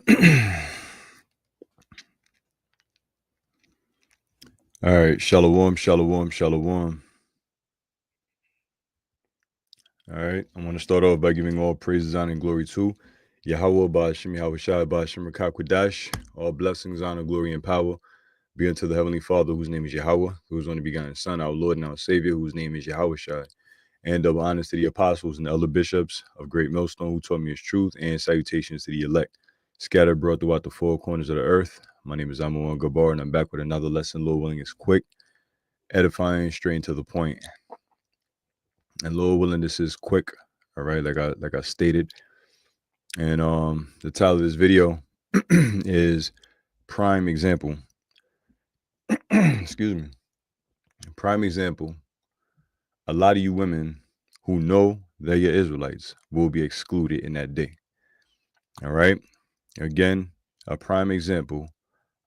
All right, shalom, shalom, shalom. All right, I want to start off by giving all praises, honor, and glory to Yahweh, Ba'ashem, Yahweh Shai, Ba'ashem, Rakakwadash. All blessings, honor, glory, and power be unto the Heavenly Father, whose name is Yahweh, whose only begotten Son, our Lord and our Savior, whose name is Yahweh Shai. And double honors to the apostles and the elder bishops of Great Millstone who taught me his truth, and salutations to the elect scattered abroad throughout the four corners of the earth. My name is Amon Gabar, and I'm back with another lesson. Lord willing, is quick, edifying, straight to the point. And Lord willing, this is quick. All right, like I stated. And the title of this video is Prime Example. Excuse me. Prime example. A lot of you women who know that you're Israelites will be excluded in that day. All right. Again, a prime example.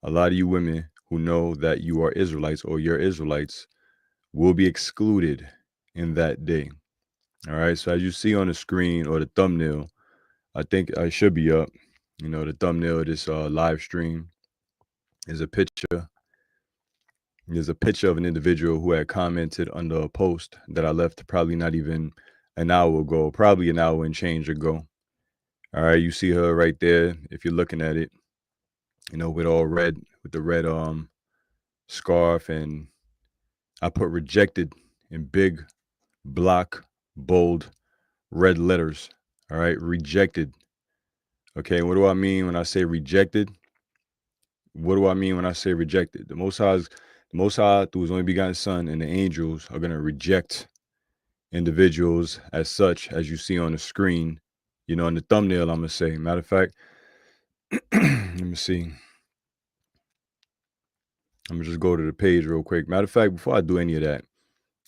A lot of you women who know that you are Israelites or you're Israelites will be excluded in that day. All right. So as you see on the screen or the thumbnail, I think I should be up. You know, the thumbnail of this live stream is a picture. There's a picture of an individual who had commented under a post that I left probably not even an hour ago, probably an hour and change ago. All right, you see her right there if you're looking at it, you know, with all red, with the red scarf, and I put rejected in big block, bold, red letters. All right, rejected. Okay, what do I mean when I say rejected? What do I mean when I say rejected? The Most High, through his only begotten Son, and the angels are going to reject individuals as such, as you see on the screen, you know, in the thumbnail, I'm going to say. Matter of fact, let me see. I'm going to just go to the page real quick. Matter of fact, before I do any of that,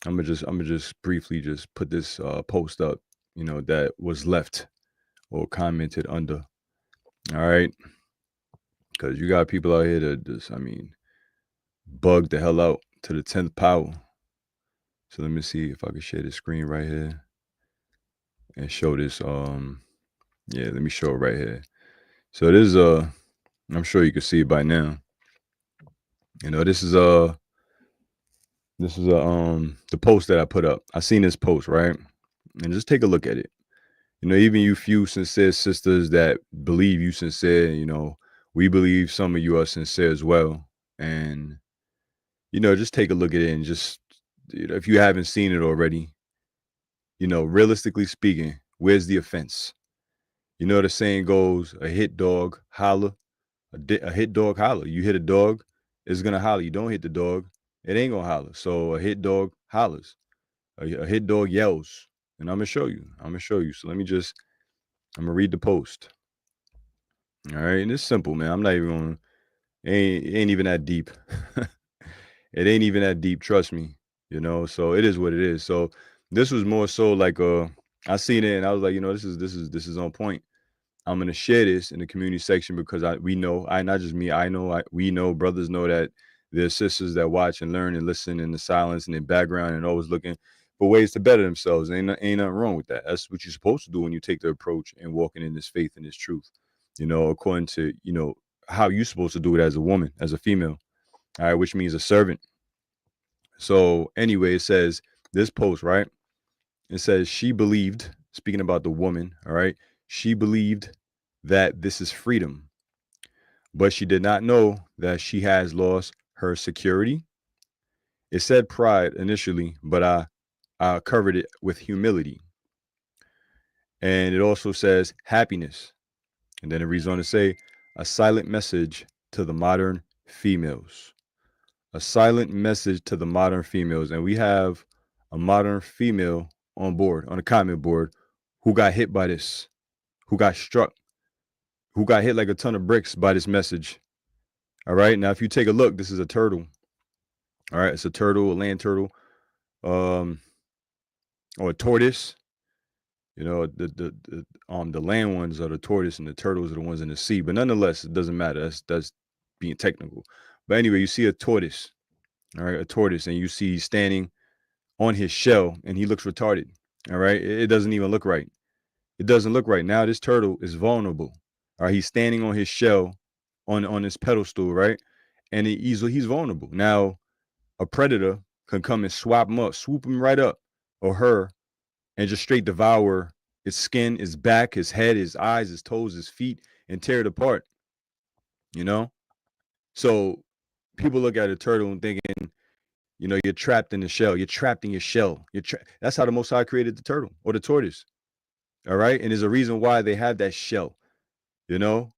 I'm gonna just briefly just put this post up, you know, that was left or commented under. All right. Because you got people out here that just, I mean, bug the hell out to the 10th power. So let me see if I can share the screen right here and show this. Yeah, let me show it right here. So this is I'm sure you can see it by now. You know, this is the post that I put up. I seen this post, right? And just take a look at it. You know, even you few sincere sisters that believe you sincere, you know, we believe some of you are sincere as well. And, you know, just take a look at it and just, you know, if you haven't seen it already, you know, realistically speaking, where's the offense? You know, the saying goes, a hit dog holler, a hit dog holler. You hit a dog, it's going to holler. You don't hit the dog, it ain't going to holler. So a hit dog hollers, a hit dog yells. And I'm going to show you. So I'm going to read the post. All right. And it's simple, man. I'm not even going to, it ain't even that deep. It ain't even that deep. Trust me, you know, so it is what it is. So this was more so like, I seen it and I was like, you know, this is on point. I'm gonna share this in the community section because we know, not just me, we know, brothers know that there's sisters that watch and learn and listen in the silence and in background and always looking for ways to better themselves. Ain't nothing wrong with that. That's what you're supposed to do when you take the approach and walking in this faith and this truth, you know, according to, you know, how you're supposed to do it as a woman, as a female, all right, which means a servant. So anyway, it says this post, right? It says she believed, speaking about the woman, all right, she believed that this is freedom, but she did not know that she has lost her security. It said pride initially, but I covered it with humility. And it also says happiness. And then it reads on to say a silent message to the modern females. A silent message to the modern females. And we have a modern female on board, on the comment board, who got hit by this, who got struck, who got hit like a ton of bricks by this message. All right. Now, if you take a look, this is a turtle. All right. It's a turtle, a land turtle, or a tortoise. You know, the land ones are the tortoise and the turtles are the ones in the sea. But nonetheless, it doesn't matter. That's being technical. But anyway, you see a tortoise. All right. A tortoise. And you see standing on his shell and he looks retarded. All right. It doesn't even look right. It doesn't look right. Now this turtle is vulnerable. All right, he's standing on his shell, on his pedestal, right? And he's vulnerable. Now, a predator can come and swap him up, swoop him right up, or her, and just straight devour his skin, his back, his head, his eyes, his toes, his feet, and tear it apart. You know? So people look at a turtle and thinking, you're trapped in the shell. You're trapped in your shell. That's how the Most High created the turtle or the tortoise. All right. And there's a reason why they have that shell. You know,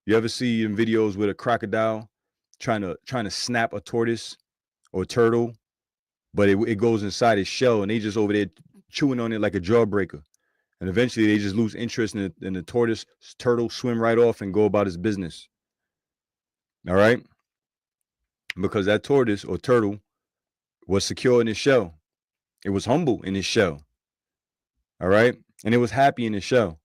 you ever see in videos with a crocodile trying to snap a tortoise or a turtle, but it goes inside its shell and they just over there chewing on it like a jawbreaker. And eventually they just lose interest in the tortoise, turtle, swim right off and go about its business. All right. Because that tortoise or turtle was secure in its shell. It was humble in its shell. All right. And it was happy in its shell.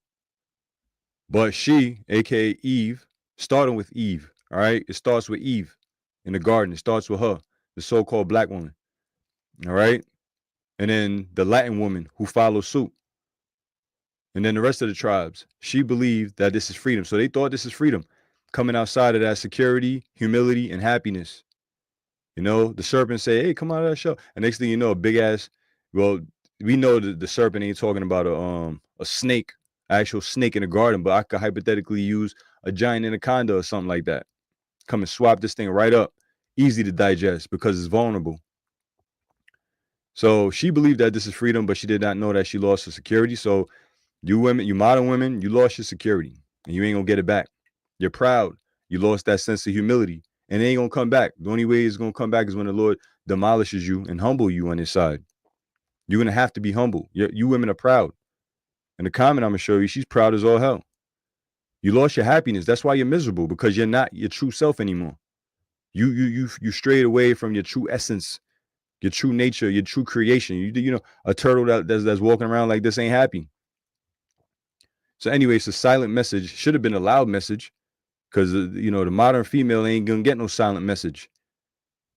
But she, aka Eve, starting with Eve. All right. It starts with Eve in the garden. It starts with her, the so-called black woman. All right. And then the Latin woman who follows suit. And then the rest of the tribes. She believed that this is freedom. So they thought this is freedom. Coming outside of that security, humility, and happiness. The serpent say, hey, come out of that shell. And next thing you know, a big ass, well, we know the serpent ain't talking about a snake, actual snake in the garden, but I could hypothetically use a giant anaconda or something like that. Come and swap this thing right up. Easy to digest because it's vulnerable. So she believed that this is freedom, but she did not know that she lost her security. So you women, you modern women, you lost your security and you ain't gonna get it back. You're proud. You lost that sense of humility and it ain't gonna come back. The only way it's gonna come back is when the Lord demolishes you and humble you on his side. You're gonna have to be humble. You women are proud. And the comment I'm gonna show you, she's proud as all hell. You lost your happiness. That's why you're miserable, because you're not your true self anymore. You strayed away from your true essence, your true nature, your true creation. A turtle that's walking around like this ain't happy. So anyway, it's a silent message. Should have been a loud message, because the modern female ain't gonna get no silent message.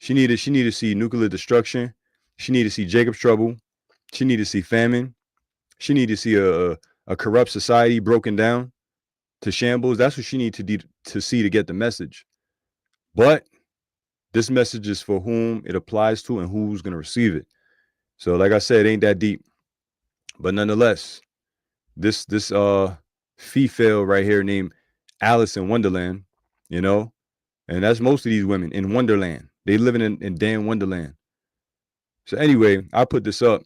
She need to see nuclear destruction. She need to see Jacob's trouble. She need to see famine. She need to see a corrupt society broken down to shambles. That's what she need to see to get the message. But this message is for whom it applies to and who's gonna receive it. So like I said, it ain't that deep. But nonetheless, this female right here named Alice in Wonderland, and that's most of these women in Wonderland. They living in damn Wonderland. So anyway, I put this up,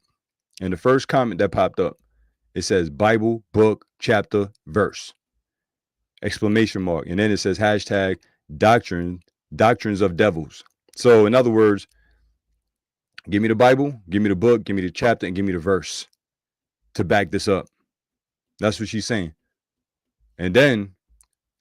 and the first comment that popped up, it says Bible, book, chapter, verse, exclamation mark. And then it says hashtag doctrines of devils. So in other words, give me the Bible, give me the book, give me the chapter, and give me the verse to back this up. That's what she's saying. And then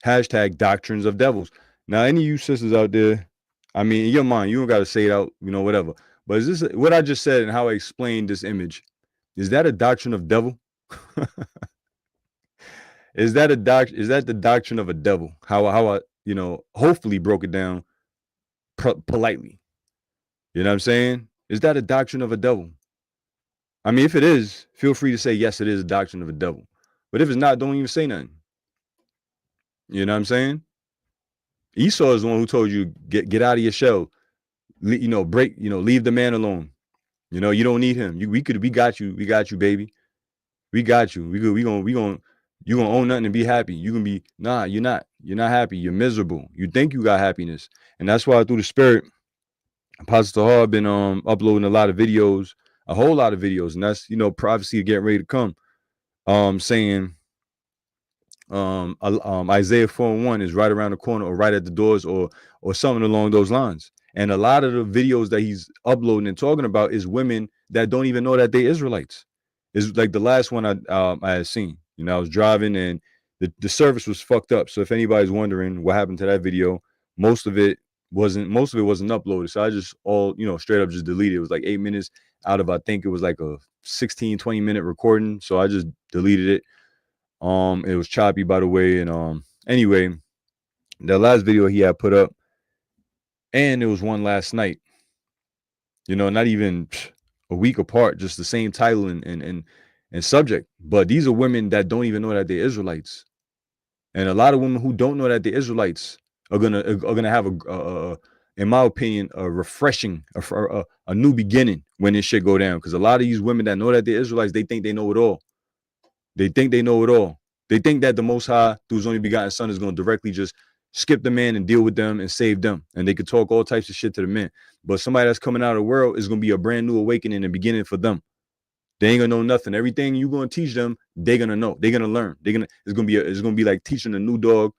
hashtag doctrines of devils. Now, any of you sisters out there, I mean, in your mind, you don't got to say it out, whatever. But is this what I just said and how I explained this image? Is that a doctrine of devil? Is that the doctrine of a devil? How I, hopefully broke it down politely. You know what I'm saying? Is that a doctrine of a devil? I mean, if it is, feel free to say, yes, it is a doctrine of a devil. But if it's not, don't even say nothing. You know what I'm saying? Esau is the one who told you, get out of your shell. Leave the man alone. You don't need him. We got you. We got you, baby. We got you. You gonna own nothing and be happy. You can be, nah, you're not. You're not happy. You're miserable. You think you got happiness. And that's why through the spirit, Apostle Tahar been uploading a lot of videos, a whole lot of videos, and that's prophecy getting ready to come. Saying Isaiah 4:1 is right around the corner or right at the doors or something along those lines. And a lot of the videos that he's uploading and talking about is women that don't even know that they're Israelites. It's like the last one I had seen. I was driving and the service was fucked up. So if anybody's wondering what happened to that video, most of it wasn't uploaded. So I just straight up just deleted it. It was like 8 minutes out of, I think it was like a 16-20 minute recording. So I just deleted it. It was choppy, by the way. And anyway, the last video he had put up, and there was one last night, not even a week apart, just the same title and subject. But these are women that don't even know that they're Israelites. And a lot of women who don't know that they're Israelites are gonna have in my opinion, a refreshing, a new beginning when this shit go down. Because a lot of these women that know that they're Israelites, they think they know it all. They think they know it all. They think that the Most High, through His only begotten Son, is going to directly just skip the man and deal with them and save them. And they could talk all types of shit to the men. But somebody that's coming out of the world is going to be a brand new awakening and beginning for them. They ain't gonna know nothing. Everything you're gonna teach them, they're gonna know. They're gonna learn. It's gonna be like teaching a new dog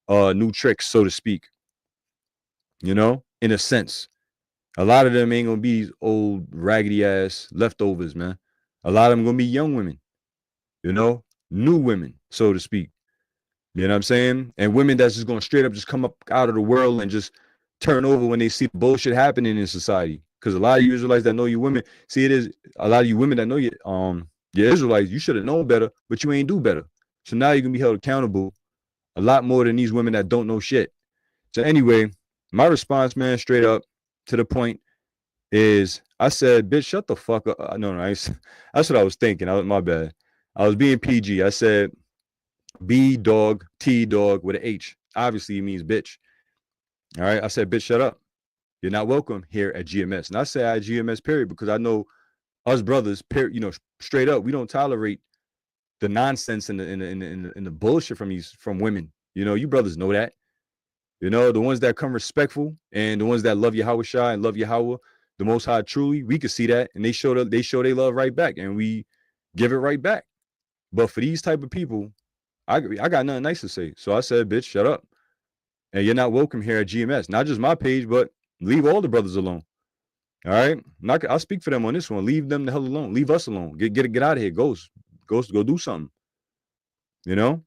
new tricks, so to speak. You know, in a sense. A lot of them ain't gonna be old raggedy ass leftovers, man. A lot of them gonna be young women, you know, new women, so to speak. You know what I'm saying? And women that's just gonna straight up just come up out of the world and just turn over when they see bullshit happening in society. Because a lot of you Israelites that know you women, see, it is a lot of you women that know you you're Israelites, you should have known better, but you ain't do better. So now you're gonna be held accountable a lot more than these women that don't know shit. So anyway, my response, man, straight up to the point is I said, bitch, shut the fuck up. No, that's what I was thinking. My bad. I was being PG. I said B dog, T dog with an H. Obviously, it means bitch. All right. I said, bitch, shut up. You're not welcome here at GMS. And I say at GMS, period, because I know us brothers, period, you know, straight up, we don't tolerate the nonsense and the bullshit from women. You know, you brothers know that. You know, the ones that come respectful and the ones that love Yahweh Shai and love Yahweh, the Most High, truly, we can see that, and they show their love right back, and we give it right back. But for these type of people, I got nothing nice to say. So I said, bitch, shut up. And you're not welcome here at GMS. Not just my page, but leave all the brothers alone. All right. I'll speak for them on this one. Leave them the hell alone. Leave us alone. Get out of here. Go do something. You know?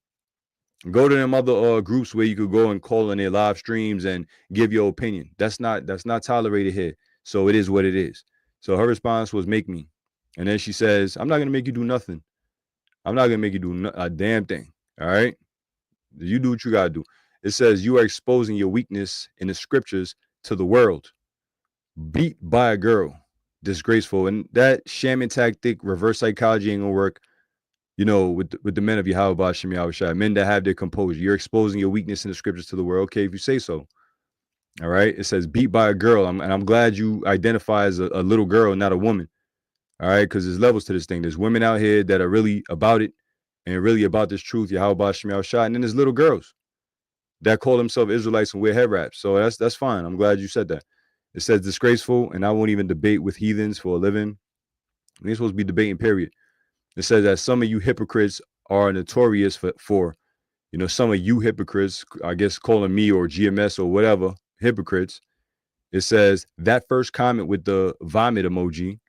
Go to them other groups where you could go and call in their live streams and give your opinion. That's not tolerated here. So it is what it is. So her response was, make me. And then she says, I'm not going to make you do nothing. I'm not going to make you do a damn thing. All right. You do what you got to do. It says you are exposing your weakness in the scriptures to the world. Beat by a girl. Disgraceful. And that shaman tactic, reverse psychology ain't going to work. You know, with the men of Yahweh Bashim Yahushua, men that have their composure. You're exposing your weakness in the scriptures to the world. Okay, if you say so. All right. It says beat by a girl. And I'm glad you identify as a little girl, not a woman. All right, because there's levels to this thing. There's women out here that are really about it and really about this truth, Yahweh Bashim Yahushua. And then there's little girls that call themselves Israelites and wear head wraps. So that's fine. I'm glad you said that. It says disgraceful, and I won't even debate with heathens for a living. We ain't supposed to be debating, period. It says that some of you hypocrites are notorious for, you know, some of you hypocrites, I guess calling me or GMS or whatever, hypocrites. It says that first comment with the vomit emoji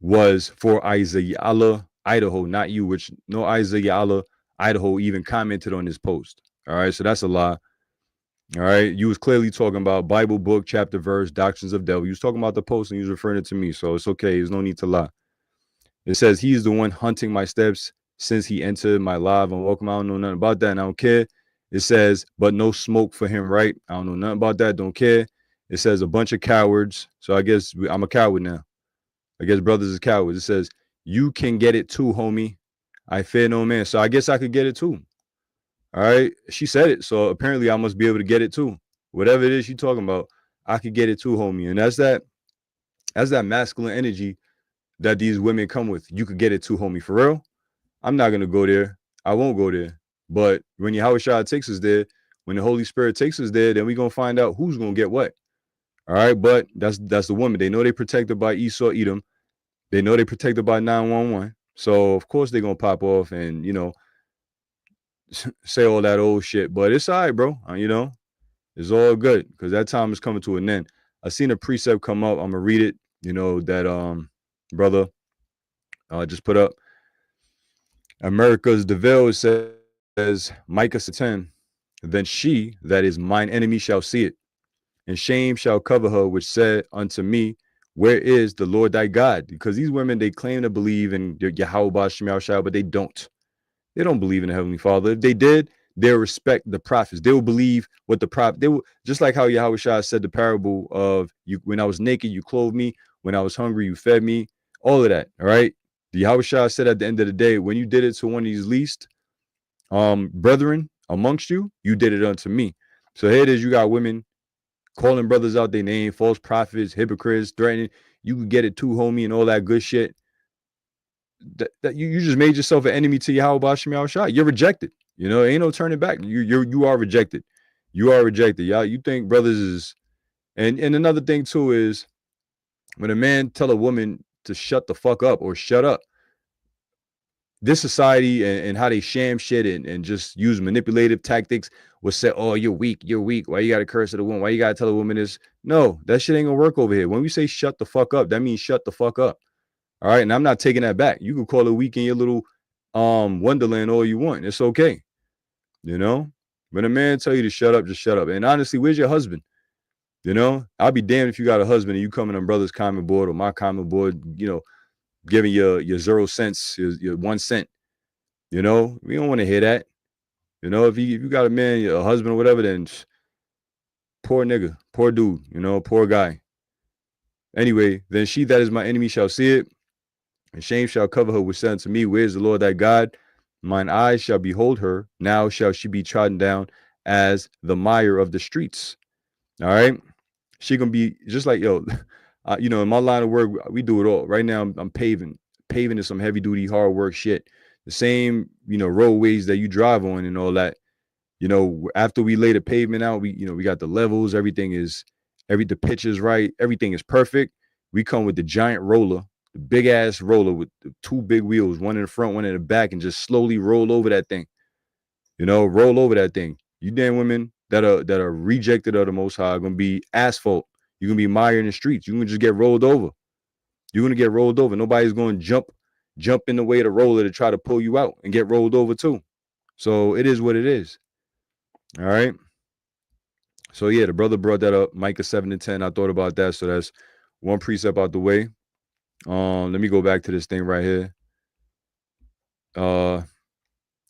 was for Isaiah, Idaho, not you, which no Isaiah, Idaho even commented on this post. All right, so that's a lie. All right, you was clearly talking about Bible book, chapter, verse, doctrines of devil. You was talking about the post and you was referring it to me, so it's okay. There's no need to lie. It says he is the one hunting my steps since he entered my live and welcome. I don't know nothing about that and I don't care. It says, but no smoke for him, right? I don't know nothing about that. Don't care. It says a bunch of cowards. So I guess I'm a coward now. I guess brothers is cowards. It says, you can get it too, homie. I fear no man. So I guess I could get it too. All right. She said it. So apparently I must be able to get it too. Whatever it is she talking about, I could get it too, homie. And that's that masculine energy that these women come with. You could get it too, homie. For real, I'm not going to go there. I won't go there. But when Yahweh Shai takes us there, when the Holy Spirit takes us there, then we're going to find out who's going to get what. All right. But that's the woman. They know they protected by Esau, Edom. They know they protected by 911. So, of course, they're going to pop off and, you know, say all that old shit. But it's all right, bro. You know, it's all good because that time is coming to an end. I seen a precept come up. I'm going to read it. You know, that brother just put up. America's Deville says, Micah 10, then she, that is mine enemy, shall see it, and shame shall cover her, which said unto me, where is the Lord thy God? Because these women, they claim to believe in Yahweh Bashim Yahushua, but they don't. They don't believe in the Heavenly Father. If they did, they'll respect the prophets. They will believe what the prophet, they will, just like how Yahweh Shai said the parable of you, when I was naked, you clothed me. When I was hungry, you fed me. All of that. All right. The Yahweh Shai said at the end of the day, when you did it to one of these least brethren, amongst you, you did it unto me. So here it is, you got women calling brothers out their name, false prophets, hypocrites, threatening. You could get it too, homie, and all that good shit. That you just made yourself an enemy to Yahweh Bashim Yahushua. You're rejected. You know, ain't no turning back. You are rejected. You are rejected. Y'all, you think brothers is and another thing too is when a man tell a woman to shut the fuck up or shut up, this society and how they sham shit and just use manipulative tactics will say, oh, you're weak. Why you got to curse at a woman? Why you got to tell a woman this? No, that shit ain't gonna work over here. When we say shut the fuck up, that means shut the fuck up. All right. And I'm not taking that back. You can call it weak in your little wonderland all you want. It's okay. You know, when a man tell you to shut up, just shut up. And honestly, where's your husband? You know, I'll be damned if you got a husband and you coming on brother's comment board or my comment board, you know, giving your 0 cents, your 1 cent. You know, we don't want to hear that. You know, if you got a man, a husband or whatever, then poor nigga, poor dude, you know, poor guy. Anyway, then she that is my enemy shall see it, and shame shall cover her, which said unto me, where is the Lord thy God? Mine eyes shall behold her. Now shall she be trodden down as the mire of the streets. All right. She gonna be just like, yo, you know, in my line of work, we do it all. Right now, I'm paving. Paving is some heavy duty, hard work shit. The same, you know, roadways that you drive on and all that. You know, after we lay the pavement out, we got the levels, the pitch is right, everything is perfect. We come with the giant roller, the big ass roller with the 2 big wheels, one in the front, one in the back, and just slowly roll over that thing. You know, roll over that thing. You damn women that are rejected of the Most High are gonna be asphalt. You're gonna be mired in the streets. You're gonna just get rolled over. You're gonna get rolled over. Nobody's gonna jump in the way of the roller to try to pull you out and get rolled over too. So it is what it is. All right. So yeah, the brother brought that up. Micah 7-10. I thought about that. So that's one precept out the way. Let me go back to this thing right here.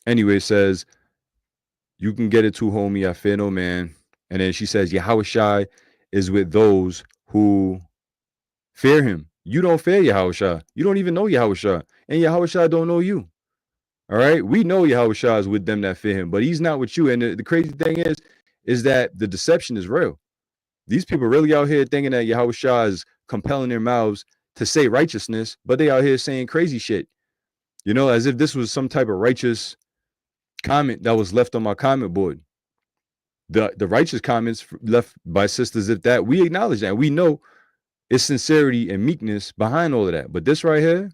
Anyway, it says, you can get it too, homie. I fear no man. And then she says, Yahushua is with those who fear him. You don't fear Yahushua. You don't even know Yahushua. And Yahushua don't know you. All right. We know Yahushua is with them that fear him, but he's not with you. And the crazy thing is that the deception is real. These people really out here thinking that Yahushua is compelling their mouths to say righteousness, but they out here saying crazy shit. You know, as if this was some type of righteous comment that was left on my comment board. The righteous comments left by sisters, if that, we acknowledge that. We know it's sincerity and meekness behind all of that. But this right here,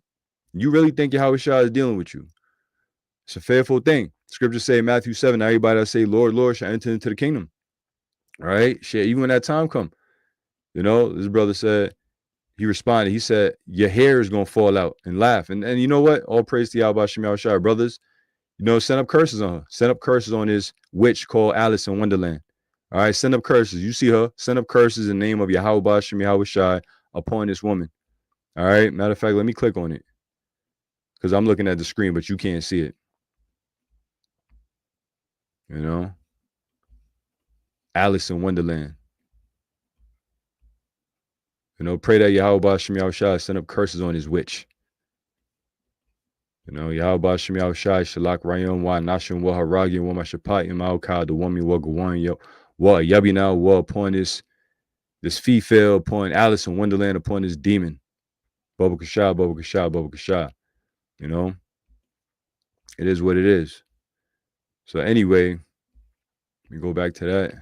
you really think Yahushua is dealing with you. It's a fearful thing. Scriptures say in Matthew 7, everybody that say, Lord, Lord, shall enter into the kingdom. All right? Shit, even when that time come. You know, this brother said, he responded, he said, your hair is going to fall out, and laugh. And you know what? All praise to Yahweh Shem Yahushua, brothers. You know, send up curses on her. Send up curses on this witch called Alice in Wonderland. All right, send up curses. You see her, send up curses in the name of Yahweh Shem Yahushua upon this woman. All right, matter of fact, let me click on it because I'm looking at the screen, but you can't see it. You know, Alice in Wonderland. You know, pray that Yahweh Shem Yahushua send up curses on his witch. You know, Yahweh Shem Yahushua Shalak Rayom Wa Nashim Wa Haragim Wa Mashapayim Maokad the woman Wa Gawan Yo Wa Yabina Wa upon this female, upon Alice in Wonderland, upon this demon. Baba Kasha, Baba Kasha, Baba Kasha. You know, it is what it is. So anyway, we go back to that.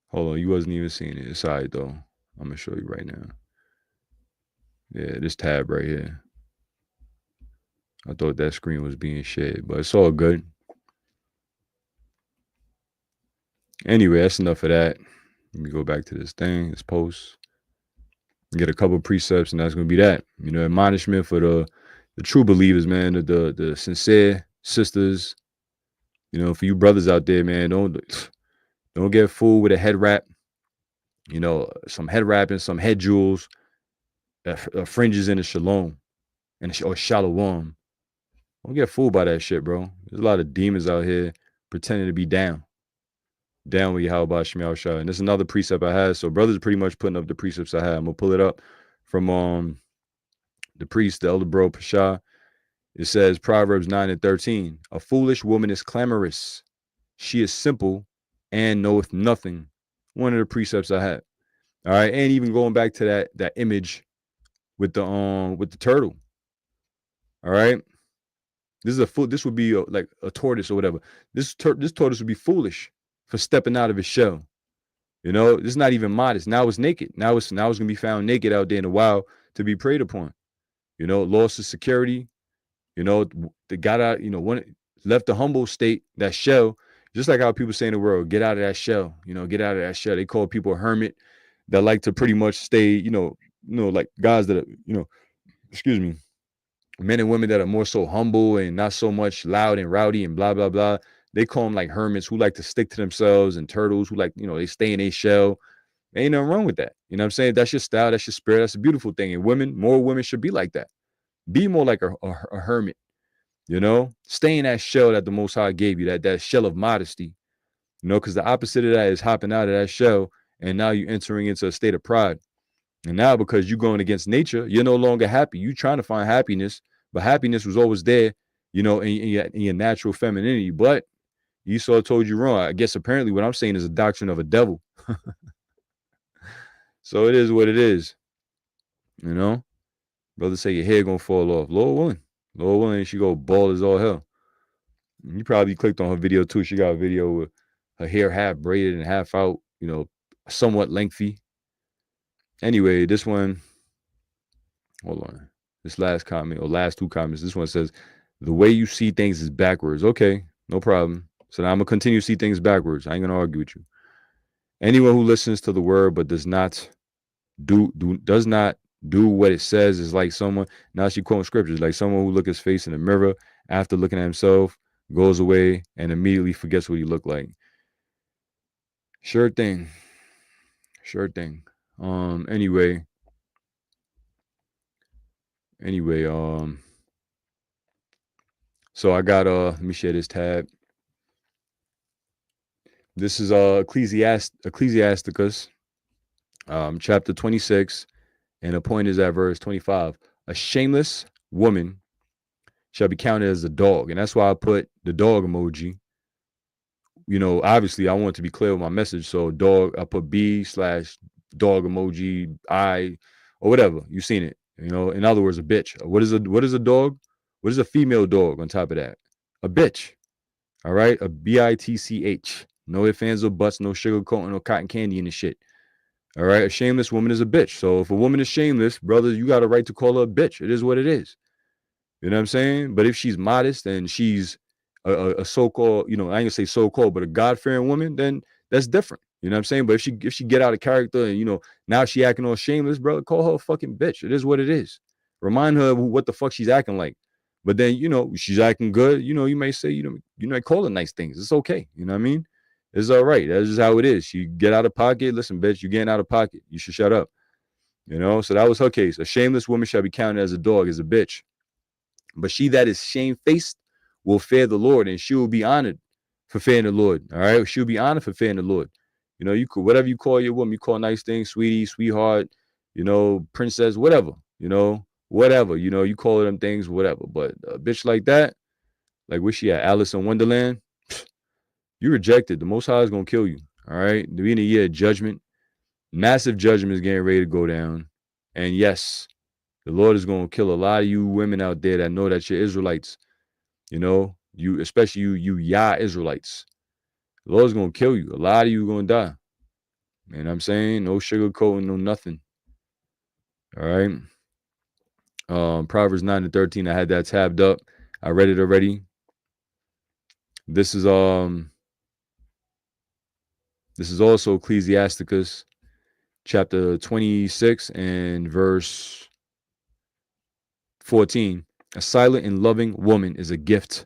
Hold on, you wasn't even seeing it. It's all right though. I'm gonna show you right now. Yeah, this tab right here. I thought that screen was being shared, but it's all good. Anyway, that's enough of that. Let me go back to this thing, this post. Get a couple precepts, and that's gonna be that. You know, admonishment for the true believers, man, the sincere sisters. You know, for you brothers out there, man, don't get fooled with a head wrap. You know, some head wrapping, some head jewels, fringes in a shalom or shalom. Don't get fooled by that shit, bro. There's a lot of demons out here pretending to be down with Yahweh Shem Yahushua. And there's another precept I had. So brothers are pretty much putting up the precepts I had. I'm gonna pull it up from the priest, the elder bro Pasha. It says Proverbs 9:13. A foolish woman is clamorous. She is simple and knoweth nothing. One of the precepts I had. All right. And even going back to that image with the turtle. All right. This would be like a tortoise or whatever. This tortoise would be foolish for stepping out of its shell. You know, it's not even modest. Now it's naked. Now it's gonna be found naked out there in the wild to be preyed upon. You know, loss of security. You know, they got out. You know, left the humble state, that shell. Just like how people say in the world, get out of that shell. You know, get out of that shell. They call people a hermit that like to pretty much stay. Like guys that are, excuse me, men and women that are more so humble and not so much loud and rowdy and blah blah blah. They call them like hermits who like to stick to themselves, and turtles who like, they stay in their shell. Ain't nothing wrong with that. You know what I'm saying? That's your style. That's your spirit. That's a beautiful thing. And more women should be like that. Be more like a hermit. Stay in that shell that the Most High gave you. That shell of modesty. Because the opposite of that is hopping out of that shell, and now you're entering into a state of pride. And now, because you're going against nature, you're no longer happy. You're trying to find happiness, but happiness was always there, in your natural femininity. But Esau told you wrong. I guess apparently what I'm saying is a doctrine of a devil. So it is what it is. Brother say your hair gonna fall off. Lord willing, she go bald as all hell. You probably clicked on her video too. She got a video with her hair half braided and half out, somewhat lengthy. Anyway, this one, hold on. This last comment, or last two comments, this one says, the way you see things is backwards. Okay, no problem. So now I'm going to continue to see things backwards. I ain't going to argue with you. Anyone who listens to the word but does not do what it says is like someone, now she quoting scriptures, like someone who look his face in the mirror after looking at himself, goes away and immediately forgets what he looked like. Sure thing. Anyway, so I got let me share this tab. This is Ecclesiasticus, chapter 26, and the point is at verse 25. A shameless woman shall be counted as a dog, and that's why I put the dog emoji. Obviously I want to be clear with my message, so dog, I put B/dog emoji, I, or whatever. You've seen it. In other words, a bitch. What is a dog? What is a female dog on top of that? A bitch. All right, a bitch. No ifs, ands, or buts, no sugar coating, no cotton candy in the shit. All right, a shameless woman is a bitch. So if a woman is shameless, brother, you got a right to call her a bitch. It is what it is. You know what I'm saying? But if she's modest and she's a so-called, I ain't gonna say so-called, but a God-fearing woman, then that's different. You know what I'm saying? But if she get out of character and, now she acting all shameless, brother, call her a fucking bitch. It is what it is. Remind her what the fuck she's acting like. But then, she's acting good. You may say, call her nice things. It's okay. You know what I mean? It's all right. That's just how it is. She get out of pocket. Listen, bitch, you getting out of pocket. You should shut up. So that was her case. A shameless woman shall be counted as a dog, as a bitch. But she that is shamefaced will fear the Lord, and she will be honored for fearing the Lord. All right. She'll be honored for fearing the Lord. You could, whatever you call your woman, you call nice things, sweetie, sweetheart, princess, whatever, whatever, you call them things, whatever. But a bitch like that, like where she at, Alice in Wonderland, you rejected. The Most High is going to kill you. All right. We in a year of judgment. Massive judgment is getting ready to go down. And yes, the Lord is going to kill a lot of you women out there that know that you're Israelites. Especially you Yah Israelites. The Lord's going to kill you. A lot of you are going to die. You know what I'm saying? No sugarcoating, no nothing. All right. Proverbs 9-13. I had that tabbed up. I read it already. This is also Ecclesiasticus chapter 26 and verse 14. A silent and loving woman is a gift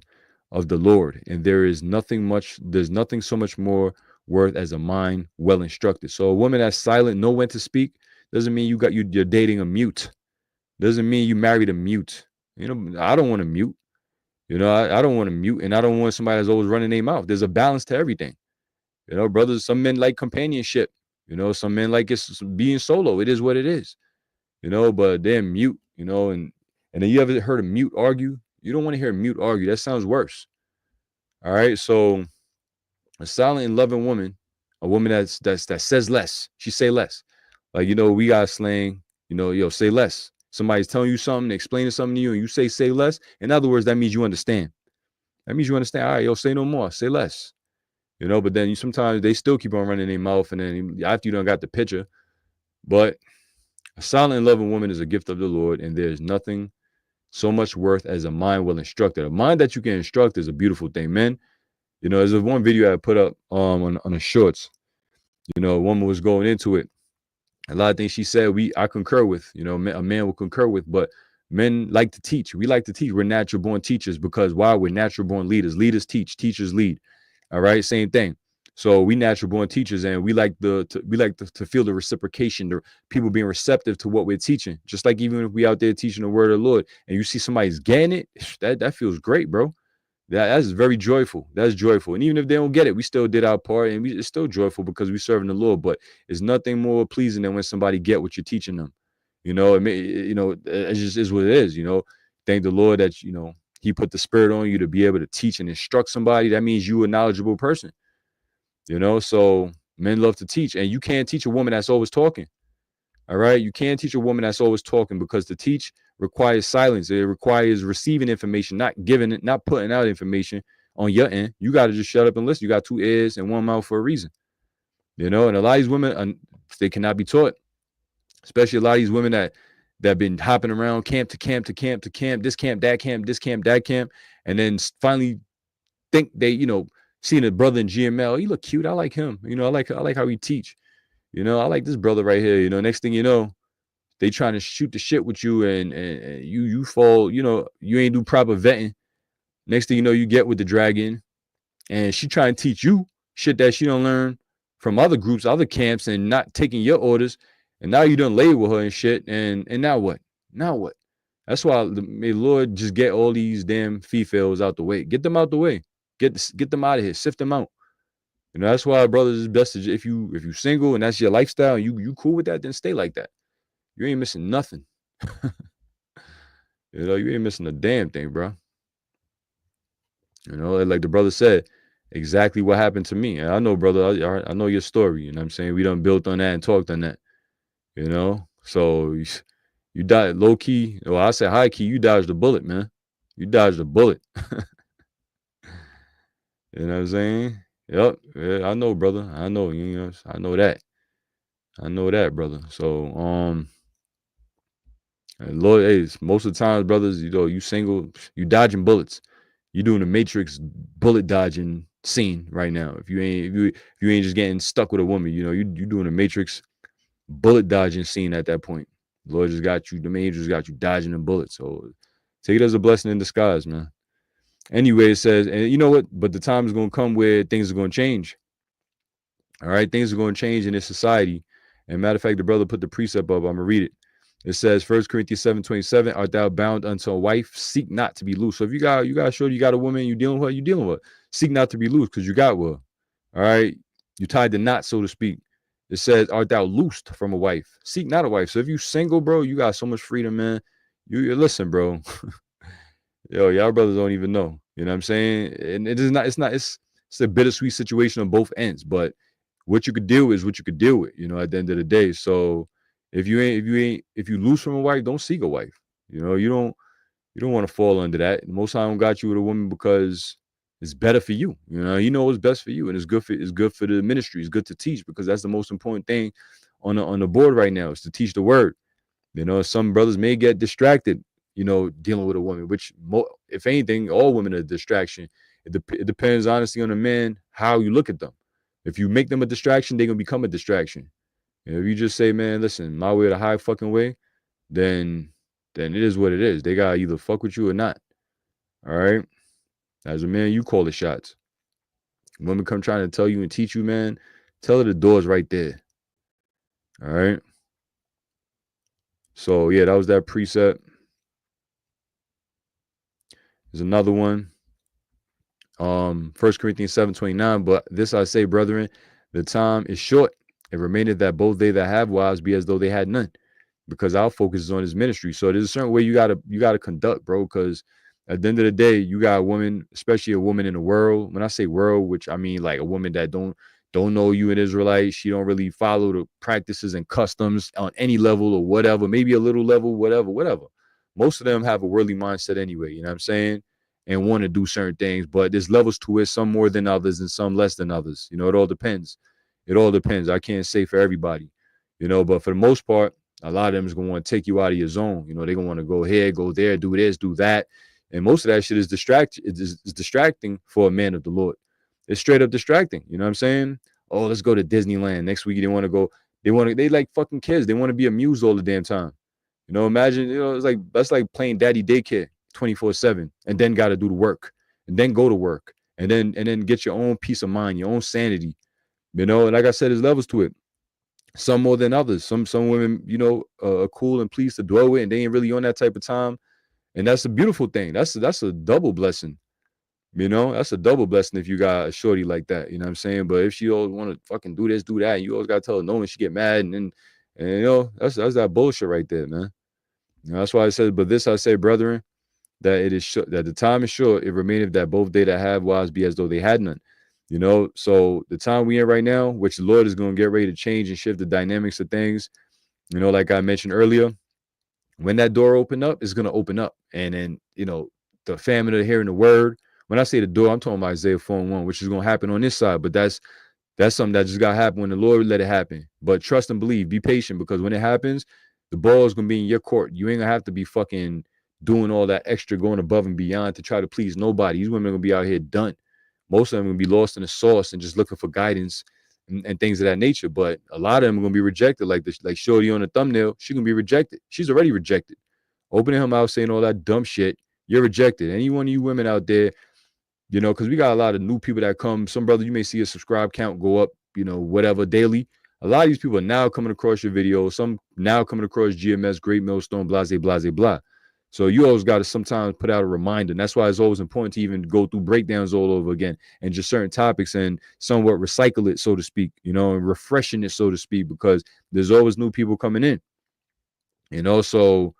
of the Lord, and there's nothing so much more worth as a mind well instructed. So a woman that's silent, know when to speak, doesn't mean you're dating a mute. Doesn't mean you married a mute. I don't want to mute. I don't want to mute, and I don't want somebody that's always running their mouth. There's a balance to everything. Brothers, some men like companionship. Some men like it's being solo. It is what it is. But they're mute, and then you ever heard a mute argue? You don't want to hear a mute argue. That sounds worse. All right. So a silent and loving woman, a woman that says less. She say less. Like, we got slang, say less. Somebody's telling you something, explaining something to you, and you say less. In other words, that means you understand. That means you understand. All right, say no more, say less. But then sometimes they still keep on running their mouth, and then after you done got the picture. But a silent and loving woman is a gift of the Lord, and there's nothing so much worth as a mind well instructed. A mind that you can instruct is a beautiful thing, man. There's one video I put up on the shorts. A woman was going into it. A lot of things she said, I concur with. A man will concur with, but men like to teach. We like to teach. We're natural born teachers because why? We're natural born leaders. Leaders teach, teachers lead. All right, same thing. So we natural born teachers, and we like to feel the reciprocation, the people being receptive to what we're teaching. Just like even if we out there teaching the word of the Lord, and you see somebody's getting it, that feels great, bro. That's very joyful. That's joyful. And even if they don't get it, we still did our part, and it's still joyful because we're serving the Lord. But it's nothing more pleasing than when somebody get what you're teaching them. It just is what it is. Thank the Lord that He put the Spirit on you to be able to teach and instruct somebody. That means you're a knowledgeable person. So men love to teach, and you can't teach a woman that's always talking. All right, you can't teach a woman that's always talking because to teach requires silence. It requires receiving information, not giving it, not putting out information on your end. You got to just shut up and listen. You got 2 ears and 1 mouth for a reason. And a lot of these women, they cannot be taught. Especially a lot of these women that been hopping around camp to camp to camp to camp, this camp, that camp, this camp, that camp, and then finally think they, seeing a brother in GML, he look cute. I like him. I like how he teach. I like this brother right here. Next thing you know, they trying to shoot the shit with you, and you fall. You ain't do proper vetting. Next thing you know, you get with the dragon, and she trying to teach you shit that she don't learn from other groups, other camps, and not taking your orders. And now you done lay with her and shit. And now what? Now what? That's why may Lord just get all these damn females out the way. Get them out the way. Get them out of here. Sift them out. That's why, brothers, it's best to, if you single and that's your lifestyle, you cool with that, then stay like that. You ain't missing nothing. You ain't missing a damn thing, bro. Like the brother said, exactly what happened to me. And I know, brother, I know your story. You know what I'm saying? We done built on that and talked on that. So you died low key. Well, I said high key, you dodged a bullet, man. You dodged a bullet. You know what I'm saying? Yep. Yeah, I know, brother. I know. I know that. I know that, brother. So, and Lord, hey, most of the times, brothers, you single, you dodging bullets. You doing the Matrix bullet dodging scene right now. If you ain't just getting stuck with a woman, you doing a Matrix bullet dodging scene at that point. The Lord just got you. The angels got you dodging the bullets. So take it as a blessing in disguise, man. Anyway, it says, and you know what? But the time is going to come where things are going to change. All right, things are going to change in this society. And matter of fact, the brother put the precept up. I'm gonna read it. It says, 1 Corinthians 7:27, art thou bound unto a wife? Seek not to be loose. So if you got sure you got a woman you dealing with, seek not to be loose because you got one. All right, you tied the knot, so to speak. It says, art thou loosed from a wife? Seek not a wife. So if you single, bro, you got so much freedom, man. You listen, bro. Yo, y'all brothers don't even know. You know what I'm saying? And it's a bittersweet situation on both ends, but what you could deal with is what you could deal with, at the end of the day. So if you lose from a wife, don't seek a wife. You don't want to fall under that. Most High don't got you with a woman because it's better for you. You know what's best for you, and it's good for the ministry. It's good to teach because that's the most important thing on the board right now is to teach the word. Some brothers may get distracted, dealing with a woman, which if anything, all women are a distraction. It depends honestly on the man how you look at them. If you make them a distraction, they're gonna become a distraction. If you just say, man, listen, my way or the high fucking way, then it is what it is. They gotta either fuck with you or not. All right. As a man, you call the shots. Women come trying to tell you and teach you, man, tell her the door's right there. All right. So yeah, that was that precept. There's another one. 1 Corinthians 7:29. But this I say, brethren, the time is short. It remaineth that both they that have wives be as though they had none, because our focus is on his ministry. So there's a certain way you gotta conduct, bro, because At the end of the day, you got a woman, especially a woman in the world. When I say world, which I mean like a woman that don't know you an Israelite. She don't really follow the practices and customs on any level or whatever, maybe a little level, whatever. Most of them have a worldly mindset anyway, you know what I'm saying? And want to do certain things, but there's levels to it, some more than others and some less than others. You know, it all depends. It all depends. I can't say for everybody, you know, but for the most part, a lot of them is going to want to take you out of your zone. You know, they're going to want to go here, go there, do this, do that. And most of that shit is distracting for a man of the Lord. It's straight up distracting. You know what I'm saying? Oh, let's go to Disneyland. Next week they want to go. They like fucking kids. They want to be amused all the damn time. You know, imagine, you know, it's like that's like playing daddy daycare 24/7 and then gotta do the work and then go to work and then get your own peace of mind, your own sanity. You know, and like I said, there's levels to it. Some more than others. Some women, you know, are cool and pleased to dwell with, and they ain't really on that type of time. And that's a beautiful thing. That's a double blessing. You know, that's a double blessing if you got a shorty like that. You know what I'm saying? But if she always want to fucking do this, do that, and you always gotta tell her no, and she get mad, and you know, that's that bullshit right there, man. You know, that's why I said, but this I say, brethren, that it is that the time is short. It remaineth that both they that have wives be as though they had none. You know, so the time we in right now, which the Lord is going to get ready to change and shift the dynamics of things. You know, like I mentioned earlier, when that door open up, it's going to open up. And then, you know, the famine of hearing the word. When I say the door, I'm talking about Isaiah 4:1, which is going to happen on this side. But that's something that just got to happen when the Lord let it happen. But trust and believe, be patient, because when it happens, the ball is going to be in your court. You ain't going to have to be fucking doing all that extra, going above and beyond to try to please nobody. These women are going to be out here done. Most of them are going to be lost in the sauce and just looking for guidance and things of that nature. But a lot of them are going to be rejected. Like this, like Shorty on the thumbnail, she's going to be rejected. She's already rejected. Opening her mouth saying all that dumb shit, you're rejected. Any one of you women out there, you know, because we got a lot of new people that come. Some brother, you may see a subscribe count go up, you know, whatever daily. A lot of these people are now coming across your videos. Some now coming across GMS, Great Millstone, blase, blase, blah. So you always got to sometimes put out a reminder. And that's why it's always important to even go through breakdowns all over again and just certain topics and somewhat recycle it, so to speak, you know, and refreshing it, so to speak, because there's always new people coming in. You know, so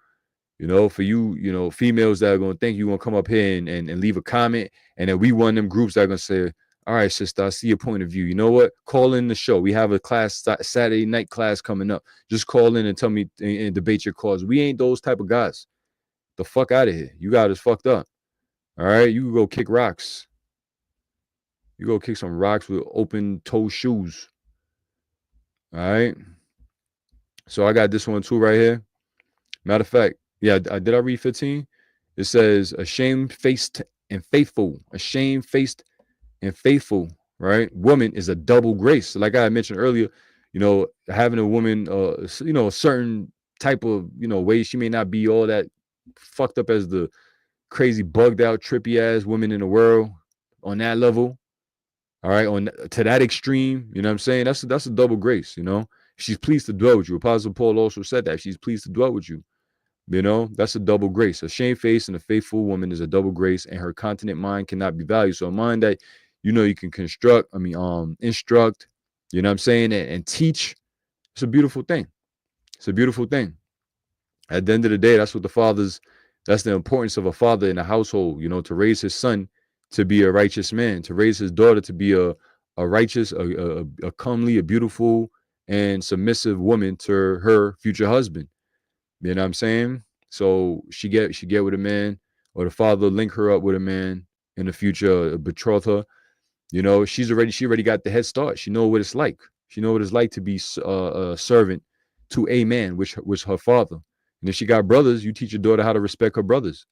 you know, for you, you know, females that are going to think you're going to come up here and leave a comment. And then we one of them groups that are going to say, all right, sister, I see your point of view. You know what? Call in the show. We have a class, Saturday night class coming up. Just call in and tell me and debate your cause. We ain't those type of guys. The fuck out of here. You got us fucked up. All right. You go kick rocks. You go kick some rocks with open toe shoes. All right. So I got this one too right here. Matter of fact, yeah, did I read 15? It says, ashamed-faced and faithful. Ashamed-faced and faithful, right? Woman is a double grace. Like I mentioned earlier, you know, having a woman, you know, a certain type of, you know, way, she may not be all that fucked up as the crazy bugged out, trippy ass women in the world on that level. All right, on to that extreme, you know what I'm saying? That's a double grace, you know. She's pleased to dwell with you. Apostle Paul also said that she's pleased to dwell with you. You know, that's a double grace. A shamefaced and a faithful woman is a double grace, and her continent mind cannot be valued. So a mind that, you know, you can instruct, you know what I'm saying, and teach, it's a beautiful thing. It's a beautiful thing. At the end of the day, that's the importance of a father in a household, you know, to raise his son to be a righteous man, to raise his daughter to be a righteous, a comely, a beautiful, and submissive woman to her future husband. You know what I'm saying? So she get with a man, or the father link her up with a man in the future, betroth her. You know, she already got the head start. She know what it's like. She know what it's like to be a servant to a man, which was her father. And if she got brothers, you teach your daughter how to respect her brothers.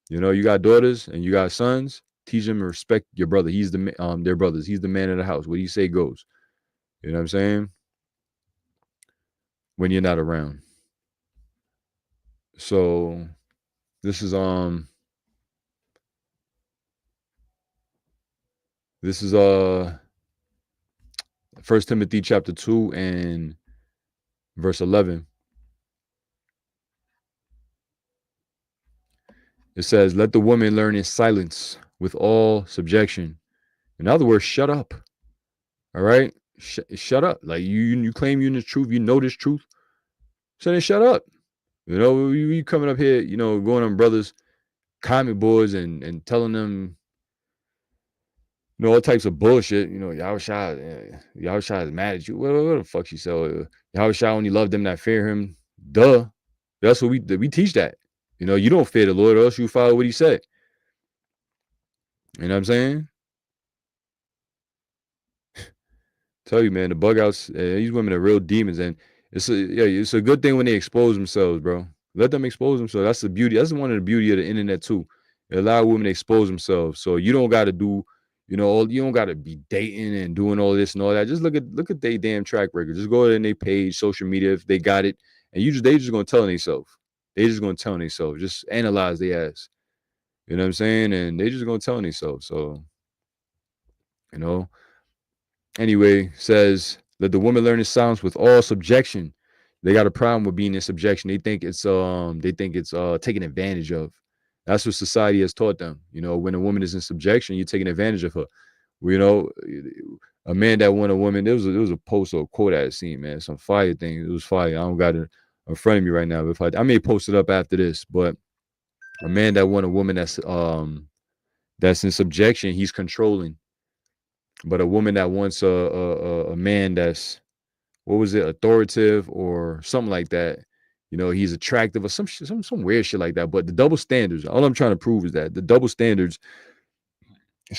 You know, you got daughters and you got sons. Teach them to respect your brother. He's their brothers. He's the man of the house. What do you say goes? You know what I'm saying? When you're not around. So this is First Timothy chapter 2 and verse 11. It says, let the woman learn in silence with all subjection. In other words, shut up. All right? Shut up. Like you claim you're in the truth, you know this truth. So then shut up. You know, you coming up here, you know, going on brothers comic boards and telling them, all types of bullshit. Yahushua is mad at you. What the fuck she said? Yahushua only loved them that fear him. Duh. That's what we teach that. You don't fear the Lord, or else you follow what he said. You know what I'm saying? Tell you, man, the bug outs, these women are real demons, and it's a good thing when they expose themselves, bro. Let them expose themselves. That's the beauty. That's one of the beauty of the internet too. It allows women to expose themselves, so you don't got to do, you don't got to be dating and doing all this and all that. Just look at their damn track record. Just go to their page, social media if they got it, and they just gonna tell themselves. They just gonna tell themselves. Just analyze their ass. You know what I'm saying? And they just gonna tell themselves. So, you know. Anyway, says, let the woman learn in silence with all subjection. They got a problem with being in subjection. They think it's taken advantage of. That's what society has taught them. When a woman is in subjection, you're taking advantage of her. You know, a man that won a woman. There was a post or a quote I had seen, man. Some fire thing. It was fire. I don't got it in front of me right now. If I may post it up after this, but a man that won a woman that's in subjection, he's controlling. But a woman that wants a man that's, what was it, authoritative or something like that, he's attractive or some weird shit like that. But the double standards, all I'm trying to prove is that the double standards,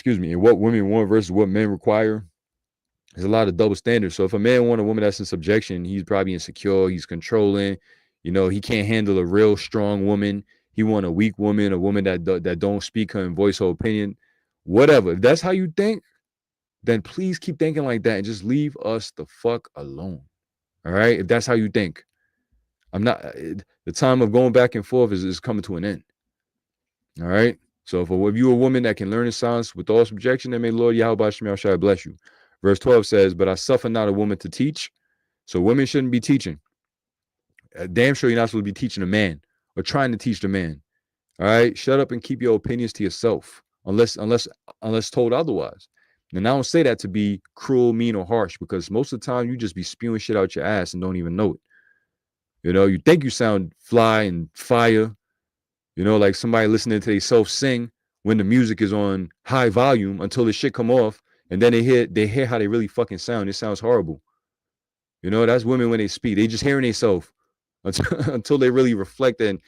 and what women want versus what men require, there's a lot of double standards. So if a man want a woman that's in subjection, he's probably insecure, he's controlling, he can't handle a real strong woman. He want a weak woman, a woman that don't speak her and voice her opinion. Whatever. If that's how you think, then please keep thinking like that and just leave us the fuck alone. All right? If that's how you think. The time of going back and forth is coming to an end. All right? So if you're a woman that can learn in silence with all subjection, then may Lord Yahweh Shemel Shai bless you. Verse 12 says, but I suffer not a woman to teach. So women shouldn't be teaching. Damn sure you're not supposed to be teaching a man or trying to teach the man. All right? Shut up and keep your opinions to yourself unless told otherwise. And I don't say that to be cruel, mean, or harsh, because most of the time you just be spewing shit out your ass and don't even know it. You think you sound fly and fire, like somebody listening to themselves sing when the music is on high volume until the shit come off, and then they hear how they really fucking sound. It sounds horrible. That's women when they speak. They just hearing themselves until they really reflect and,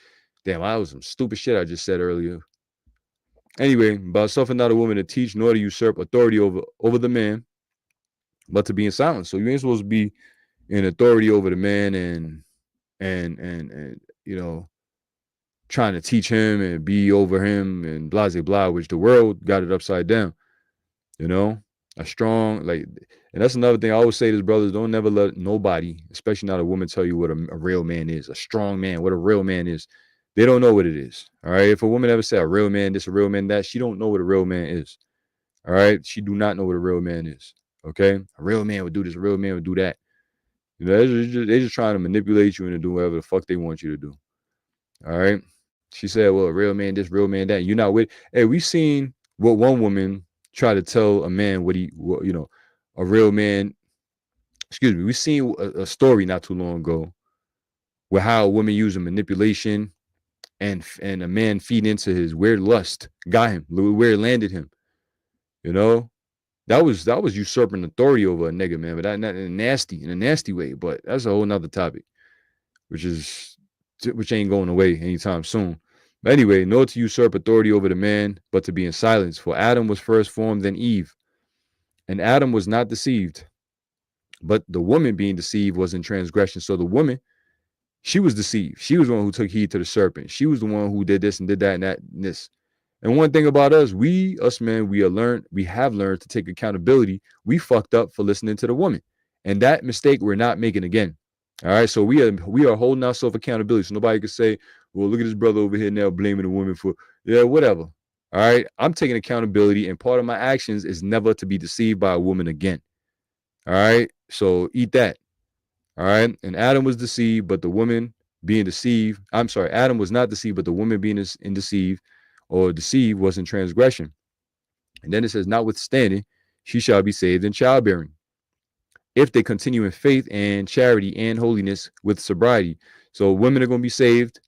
damn, that was some stupid shit I just said earlier. Anyway, but suffer not a woman to teach, nor to usurp authority over the man, but to be in silence. So you ain't supposed to be in authority over the man and trying to teach him and be over him and blah blah blah, which the world got it upside down. A strong, and that's another thing I always say to brothers: don't never let nobody, especially not a woman, tell you what a real man is, a strong man, what a real man is. They don't know what it is. All right. If a woman ever say a real man this, a real man that, she don't know what a real man is. All right. She do not know what a real man is. Okay. A real man would do this. A real man would do that. They're just trying to manipulate you into doing whatever the fuck they want you to do. All right. She said, well, a real man this, real man that. You're not with. Hey, we seen what one woman try to tell a man a real man. Excuse me. We seen a story not too long ago where how a woman using manipulation and a man feed into his weird lust, got him where it landed him. That was usurping authority over a nigga, man. But that not in a nasty way. But that's a whole nother topic, which ain't going away anytime soon. But anyway, nor to usurp authority over the man, but to be in silence. For Adam was first formed, then Eve, and Adam was not deceived, but the woman being deceived was in transgression. So the woman, she was deceived. She was the one who took heed to the serpent. She was the one who did this and did that and that and this. And one thing about us men, we have learned to take accountability. We fucked up for listening to the woman. And that mistake we're not making again. All right. So we are holding ourselves accountability. So nobody could say, well, look at this brother over here now blaming the woman for, whatever. All right. I'm taking accountability, and part of my actions is never to be deceived by a woman again. All right. So eat that. All right. And Adam was deceived, but the woman being deceived. I'm sorry. Adam was not deceived, but the woman being deceived was in transgression. And then it says, notwithstanding, she shall be saved in childbearing, if they continue in faith and charity and holiness with sobriety. So women are going to be saved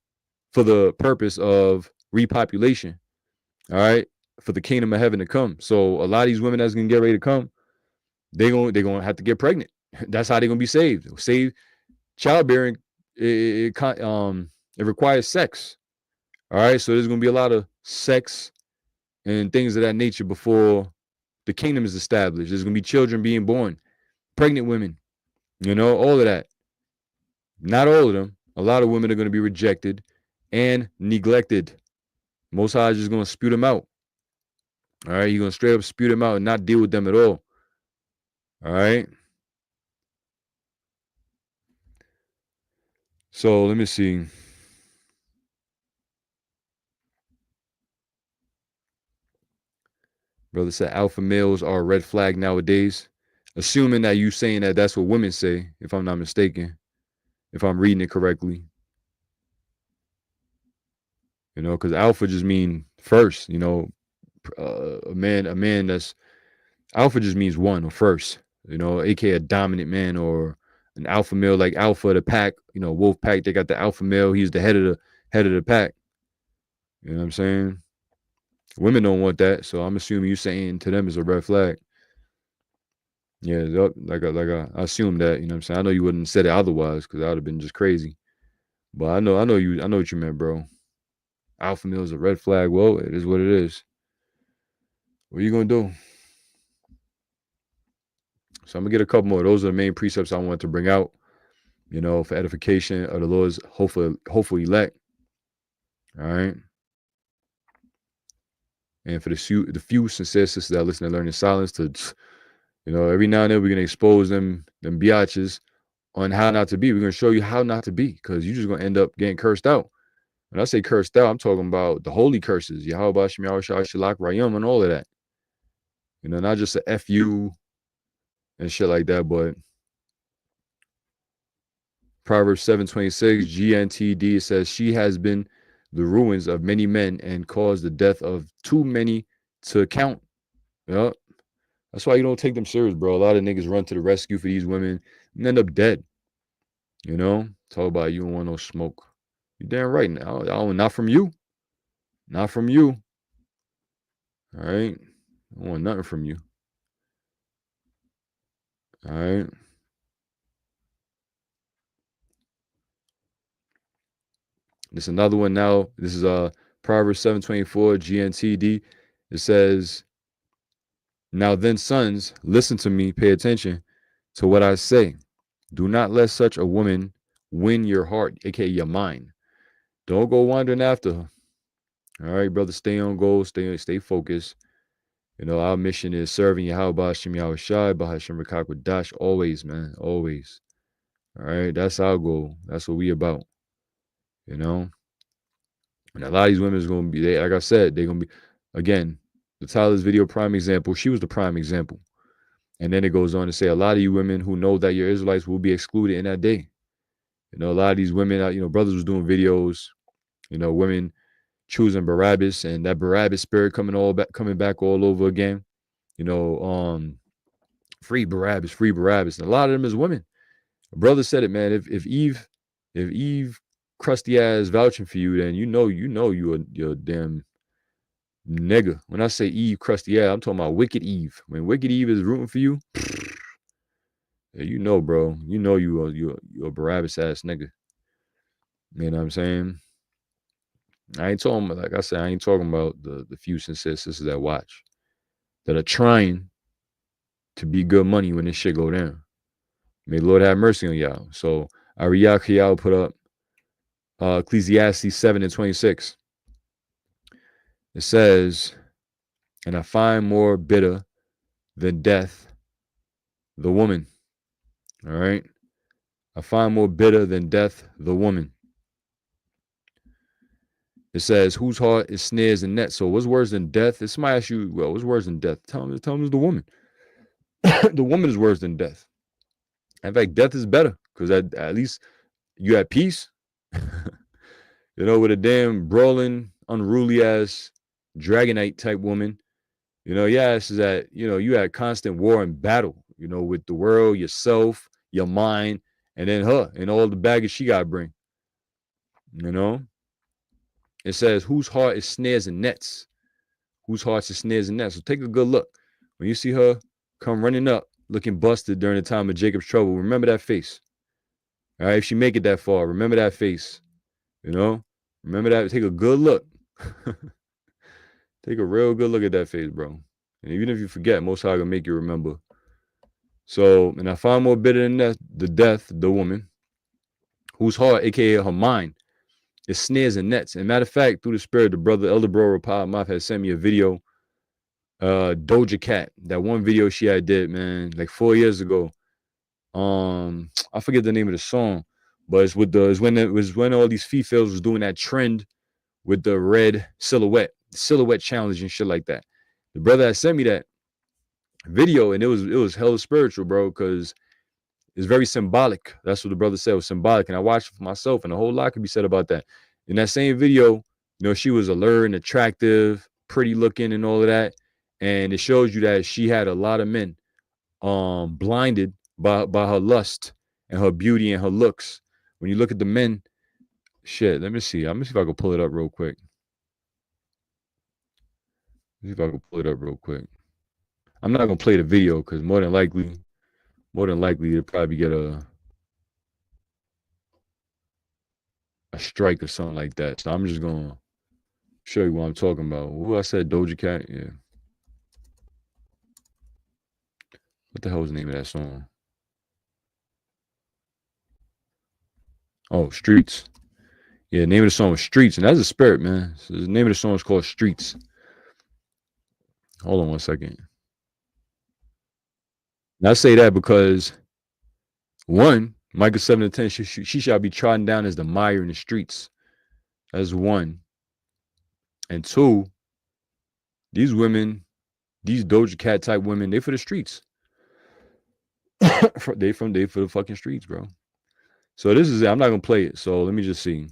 for the purpose of repopulation, all right, for the kingdom of heaven to come. So a lot of these women that's gonna get ready to come, they're gonna have to get pregnant. That's how they're gonna be saved. Childbearing, it requires sex. All right, so there's gonna be a lot of sex and things of that nature before the kingdom is established. There's gonna be children being born, pregnant women, all of that. Not all of them. A lot of women are gonna be rejected and neglected. Most High is just gonna spew them out. All right, you're gonna straight up spew them out and not deal with them at all. All right. So let me see. Brother said alpha males are a red flag nowadays. Assuming that you saying that that's what women say, if I'm not mistaken, if I'm reading it correctly. Because alpha just mean first. A man that's alpha just means one or first. Aka a dominant man or an alpha male, like alpha of the pack. Wolf pack. They got the alpha male. He's the head of the pack. You know what I'm saying? Women don't want that, so I'm assuming you saying to them is a red flag. Yeah, I assume that. You know what I'm saying? I know you wouldn't have said it otherwise because that would have been just crazy. But I know what you meant, bro. Alpha male is a red flag. Well, it is what it is. What are you gonna do? So I'm gonna get a couple more. Those are the main precepts I wanted to bring out. For edification of the Lord's hopeful elect. All right. And for the few sincere sisters that listen and learn in silence, to every now and then we're gonna expose them biatches on how not to be. We're gonna show you how not to be, because you're just gonna end up getting cursed out. When I say cursed out, I'm talking about the holy curses, Yahweh Shem Yahweh Shalak Rayam and all of that. Not just a FU and shit like that, but Proverbs 7:26 GNTD says, she has been the ruins of many men and caused the death of too many to count. Yep. That's why you don't take them serious, bro. A lot of niggas run to the rescue for these women and end up dead. Talk about you don't want no smoke. You damn right now. Not from you. Not from you. All right. I don't want nothing from you. All right. This another one now. This is Proverbs 7:24 GNTD. It says, now then, sons, listen to me, pay attention to what I say. Do not let such a woman win your heart, aka your mind. Don't go wandering after her. All right, brother, stay on goal, stay focused. Our mission is serving Yahweh Shem Yahweh Shai, Bahashem Rekak Dash, always, man, always. All right, that's our goal. That's what we about. And a lot of these women is gonna be, like I said, they're gonna be, again, the Tyler's video prime example. She was the prime example. And then it goes on to say, a lot of you women who know that your Israelites will be excluded in that day. A lot of these women, brothers was doing videos, women choosing Barabbas, and that Barabbas spirit coming back all over again. Free Barabbas. And a lot of them is women. A brother said it, man. If Eve crusty ass vouching for you, then you're a damn nigga. When I say Eve crusty ass, I'm talking about wicked Eve. When wicked Eve is rooting for you, yeah, bro. You're a Barabbas ass nigga. You know what I'm saying? I ain't talking about, like I said, I ain't talking about the few sincere sisters that watch, that are trying to be good money when this shit go down. May the Lord have mercy on y'all. So Ariyak Kiyao put up Ecclesiastes 7:26. It says, and I find more bitter than death the woman. All right. I find more bitter than death the woman. It says, whose heart is snares and nets. So what's worse than death? If somebody asks you, well, what's worse than death? Tell them it's the woman. The woman is worse than death. In fact, death is better, because at least you have peace. With a damn brawling, unruly ass Dragonite type woman. It's that, you had constant war and battle, with the world, yourself, your mind, and then her and all the baggage she got to bring. It says, whose heart is snares and nets? Whose hearts is snares and nets? So take a good look. When you see her come running up, looking busted during the time of Jacob's trouble, remember that face. All right, if she make it that far, remember that face. You know, remember that. Take a good look. Take a real good look at that face, bro. And even if you forget, Most High gonna make you remember. So, and I find more bitter than that, the death, the woman, whose heart, aka her mind, is snares and nets. And matter of fact, through the spirit, the brother Elder Bro Rapab Maf had sent me a video. Doja Cat, that one video she had did, man, like 4 years ago. I forget the name of the song, but it's with the it was when all these females was doing that trend with the red silhouette challenge and shit like that. The brother had sent me that video, and it was hella spiritual, bro, because it's very symbolic. That's what the brother said, was symbolic. And I watched it for myself, and a whole lot could be said about that. In that same video, you know, she was alert and attractive, pretty looking, and all of that. And it shows you that she had a lot of men blinded by her lust and her beauty and her looks. When you look at the men, shit, let me see. I'm gonna see if I can pull it up real quick. See if I can pull it up real quick. I'm not gonna play the video because more than likely you'll probably get a strike or something like that. So I'm just gonna show you what I'm talking about. Who I said, Doja Cat? Yeah. What the hell was the name of that song? Oh, Streets. Yeah, the name of the song was Streets, and that's a spirit, man. So the name of the song is called Streets. Hold on one second. And I say that because, one, Micah 7:10, she shall be trodden down as the mire in the streets. That's one. And two, these women, these Doja Cat type women, they for the streets. they for the fucking streets, bro. So this is it. I'm not gonna play it. So let me just see.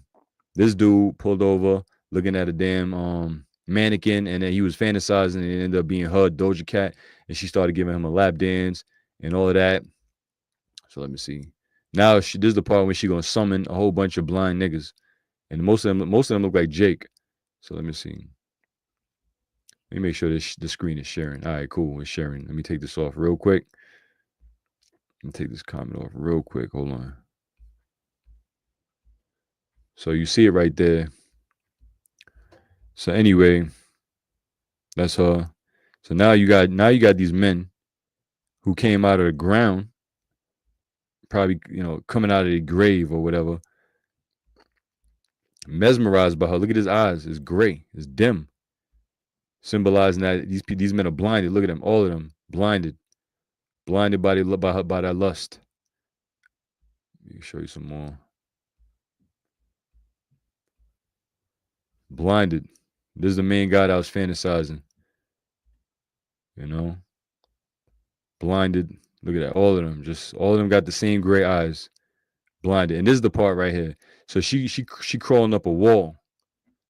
This dude pulled over looking at a damn mannequin, and then he was fantasizing, and it ended up being her, Doja Cat, and she started giving him a lap dance and all of that. So let me see. Now this is the part when she gonna summon a whole bunch of blind niggas, and most of them look like Jake. So let me see. Let me make sure the screen is sharing. All right, cool. It's sharing. Let me take this off real quick. Let me take this comment off real quick. Hold on. So you see it right there. So anyway, that's her. So now you got these men who came out of the ground, probably, you know, coming out of the grave or whatever, mesmerized by her. Look at his eyes. It's gray. It's dim. Symbolizing that these men are blinded. Look at them, all of them blinded by that lust. Let me show you some more. Blinded. This is the main guy that I was fantasizing. You know, blinded. Look at that. All of them got the same gray eyes. Blinded. And this is the part right here. So she crawling up a wall,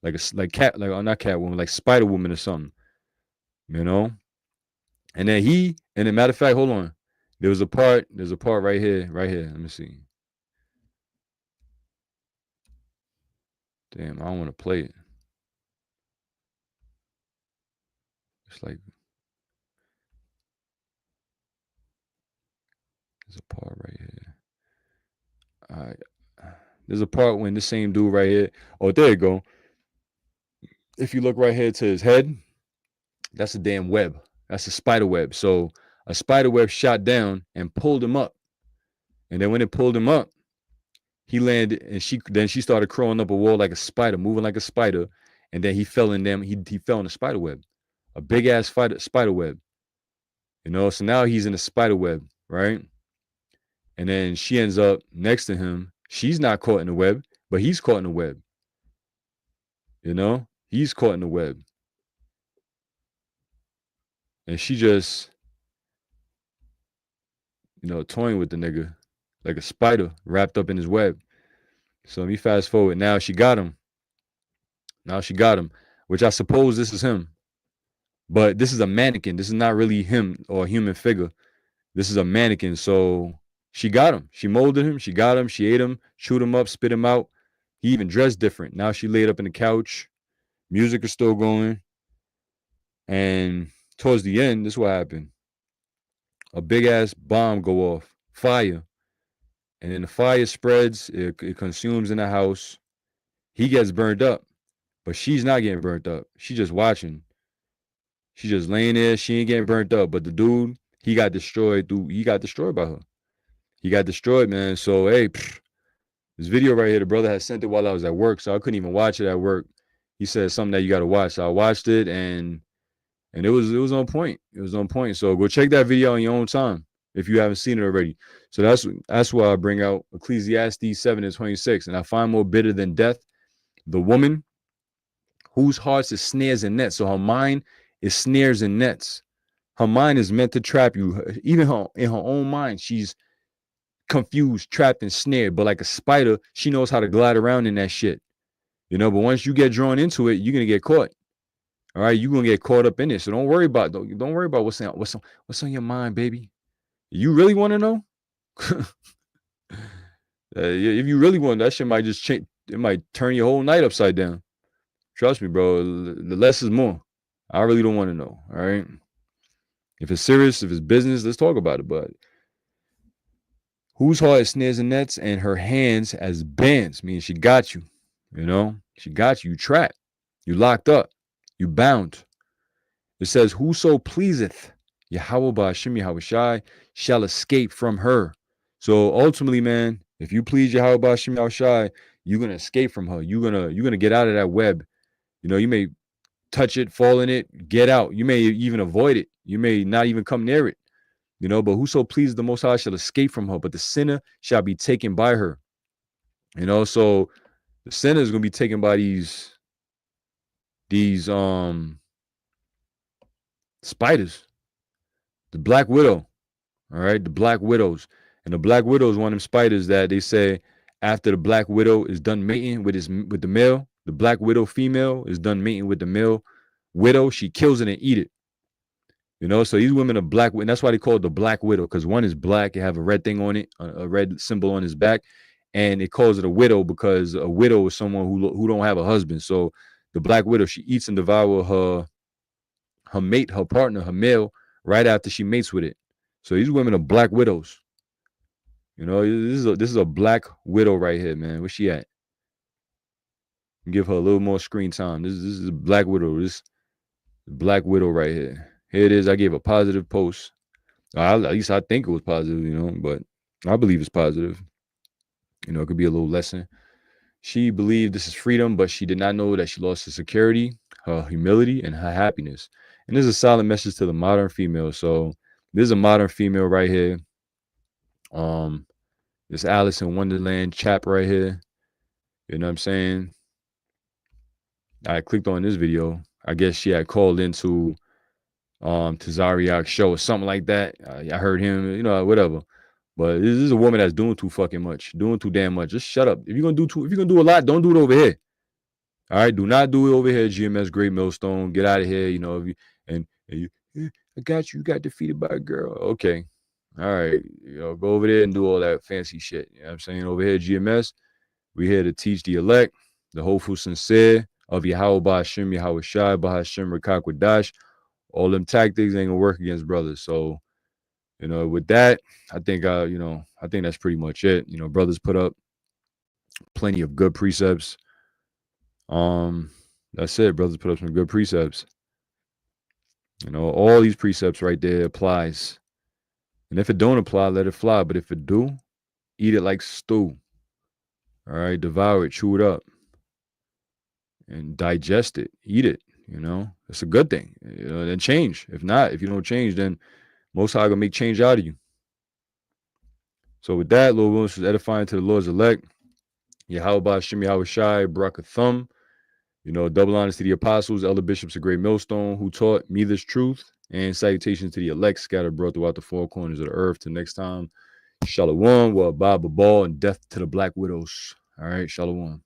like not Catwoman, like Spider Woman or something. You know. And then matter of fact, hold on. There's a part right here. Let me see. Damn, I don't want to play it. It's like there's a part right here. All right. There's a part when the same dude right here. Oh, there you go. If you look right here to his head, that's a damn web. That's a spider web. So a spider web shot down and pulled him up. And then when it pulled him up, he landed, and she started crawling up a wall like a spider, moving like a spider. And then he fell in them. He fell in a spider web, a big ass spider web. You know, so now he's in a spider web, right? And then she ends up next to him. She's not caught in the web, but he's caught in the web. You know, he's caught in the web. And she just, you know, toying with the nigga like a spider wrapped up in his web. So let me fast forward. Now she got him, which I suppose this is him. But this is a mannequin. This is not really him or a human figure. This is a mannequin. So she got him. She molded him. She got him. She ate him, chewed him up, spit him out. He even dressed different. Now she laid up in the couch, Music is still going. And towards the end, this is what happened. A big ass bomb go off, fire. And then the fire spreads, it consumes in the house. He gets burned up, but she's not getting burnt up. She's just watching. She's just laying there. She ain't getting burnt up. But the dude, he got destroyed by her. He got destroyed, man. So, hey, this video right here, the brother had sent it while I was at work, so I couldn't even watch it at work. He said something that you got to watch. So I watched it, and it was on point. It was on point. So go check that video on your own time if you haven't seen it already. So that's why I bring out Ecclesiastes 7:26. And I find more bitter than death the woman whose hearts is snares and nets. So her mind is snares and nets. Her mind is meant to trap you. Even in her own mind, she's confused, trapped, and snared. But like a spider, she knows how to glide around in that shit. But once you get drawn into it, you're gonna get caught. All right, you're gonna get caught up in it. So don't worry about what's on your mind, baby. You really want to know? If you really want, that shit might just change. It might turn your whole night upside down. Trust me, bro. The less is more. I really don't want to know. All right. If it's serious, if it's business, let's talk about it. But whose heart is snares and nets, and her hands as bands, meaning she got you. She got you. You trapped. You locked up. You bound. It says, whoso pleaseth Yahweh Ba'Hashem Yahushai shall escape from her. So ultimately, man, if you please Yahweh Ba'Hashem Yahushai, you're gonna escape from her. You're gonna get out of that web. You may touch it, fall in it, get out. You may even avoid it. You may not even come near it. But whoso pleases the Most High shall escape from her, but the sinner shall be taken by her. So the sinner is gonna be taken by these spiders. The Black Widow. All right, the Black Widows. And the Black Widow is one of them spiders that they say after the Black Widow is done mating with the male, the Black Widow female is done mating with the male widow, she kills it and eat it. So these women are black, and that's why they call it the Black Widow, because one is black, it have a red thing on it, a red symbol on his back, and it calls it a widow because a widow is someone who don't have a husband. So the Black Widow, she eats and devours her mate, her partner, her male, right after she mates with it. So these women are Black Widows. This is a Black Widow right here, man. Where's she at? Give her a little more screen time. This is a Black Widow. This Black Widow right here. Here it is. I gave a positive post. At least I think it was positive, but I believe it's positive. It could be a little lesson. She believed this is freedom, but she did not know that she lost her security, her humility, and her happiness. And this is a solid message to the modern female. So this is a modern female right here. This Alice in Wonderland chap right here. You know what I'm saying? I clicked on this video. I guess she had called into Tazariak's show or something like that. I heard him, whatever. But this is a woman that's doing too fucking much, doing too damn much. Just shut up. If you're gonna do a lot, don't do it over here. All right, do not do it over here. GMS Great Millstone, get out of here. I got you. You got defeated by a girl. Okay, all right. Go over there and do all that fancy shit. You know what I'm saying? Over here, GMS, we here to teach the elect, the hopeful, sincere of Yahweh Ba'Hashem, Yahweh Shai, Ba'Hashem, Rekakwadash. All them tactics ain't gonna work against brothers. So, with that, I think that's pretty much it. Brothers put up plenty of good precepts. That's it. Brothers put up some good precepts. All these precepts right there applies. And if it don't apply, let it fly. But if it do, eat it like stew. All right, devour it, chew it up, and digest it, eat it. It's a good thing. Then change. If you don't change, then Most High gonna make change out of you. So with that, Lord Williams was edifying to the Lord's elect. Yahweh Ba'Hashem Yahweh Shai, Barakathum. Double honors to the apostles, elder bishops of Great Millstone, who taught me this truth, and salutations to the elect scattered abroad throughout the four corners of the earth. Till next time, Shalom, Baba Ball, and death to the Black Widows. All right, Shalom.